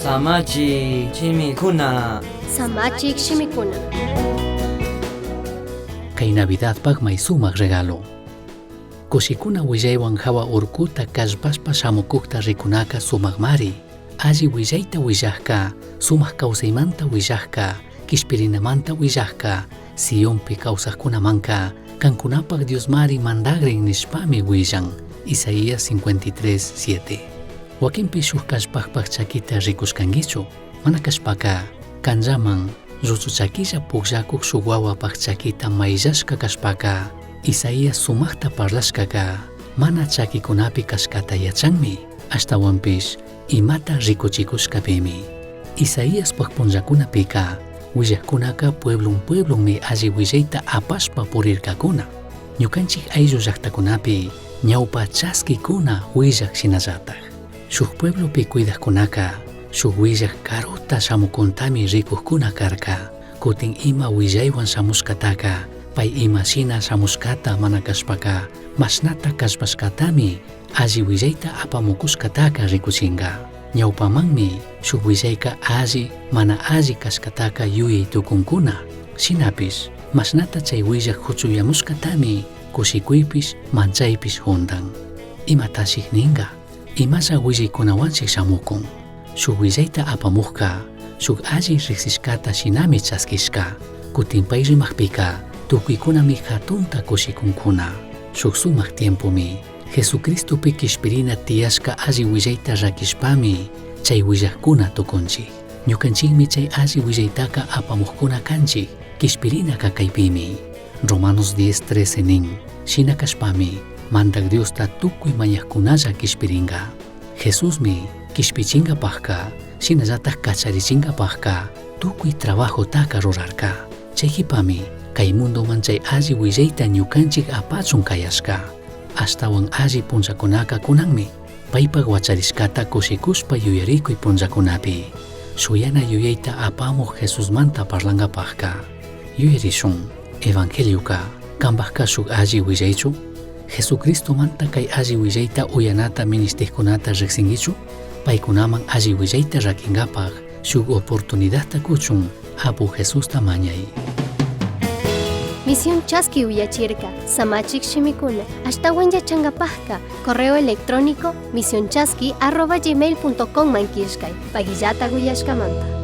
Samachi chimikuna. Samachik shimikuna. Kay Navidadpaq may sumaq regalo. Kusikuna willaywan hawa urkuta kallpaspa shamukuqta rikunaka sumaqmari. Alli willayta willaqka, sumaq kawsaymanta willaqka, kishpirinamanta willaqka, Sionpi kawsaqkunamanka, kankunapaq Diosmari mandagrin nishpami willan. Isaías 53:7. Wakinpi shuk kallpaqpaq chakita rikuskankichu, mana kashpaka, kanllaman ruchu chakilla pukllakuq shuk wawapaq chakita mayllashka kashpaka, Isaías sumaqta parlashkaka, mana chakikunapi kashkata yachanmi, ashtawanpish imata rikuchikushkapimi. Isaíaspaq punllakunapika, willaqkunaka pueblonmi alli willayta apashpa purirkakuna. Ñukanchik ayllu llaqtakunapi ñawpa chaskikuna willaq shinallataq. Shuk pueblopi cuidaqkunaka, shuk willaq karuta shamukuntami rikuqkuna karka. Kutin ima willaywan shamushkataka, pay ima shina shamushkata mana kashpaka, mashnata kashpashkatami alli willayta apamukushkataka rikuchinga. Ñawpamanmi shuk willayka alli mana alli kashkataka yuyay tukunkuna. Shinapish mashnata chay willaq huchuyamushkatami kushikuypish manchaypish hundan. Imatashik ninga, imalla willaykunawanchik shamukun. Shuk willayta apamuqka, shuk alli riqsishkata shinami chaskishka. Kutin pay rimaqpika tukuykunami hatunta kushikunkuna. Shuk sumaq tiempumi Jesucristopi kishpirina tiyashka alli willayta rakishpami chay willaqkuna tukunchik. Ñukanchikmi chay alli willaytaka apamuqkuna kanchik kishpirina kakaypimi. Romanos 10:13 nin, shina kashpami mandak Diosta tukuy mañaqkunalla kishpiringa. Jesusmi kishpichinkapaqqa, shinallataq kacharichinkapaqqa tukuy trabajotaka rurarka. Chaykipami kay mundoman chay alli willayta ñukanchik apachun kayashka. Ashtawan alli punllakunaka kunanmi paypaq wacharishkata kushikushpa yuyarikuy punllakunapi. Shuyana yuyayta apamuq Jesusmanta parlankapaqqa. Yuyarishun Evangeliuka kanpaqqa shuk alli willaychu? Jesucristomanta kay alli willayta uyanata ministiqkunata riqsinkichu? Paykunaman alli willayta rakinkapaq shuk oportunidadta kuchun apu Jesusta mañay. Misión Chaski Uyachirka, Samachik Shimikuna, ashtawan yachangapajka, correo electrónico misionchaski@gmail.com mankishkay, pagillata guyashkamanta.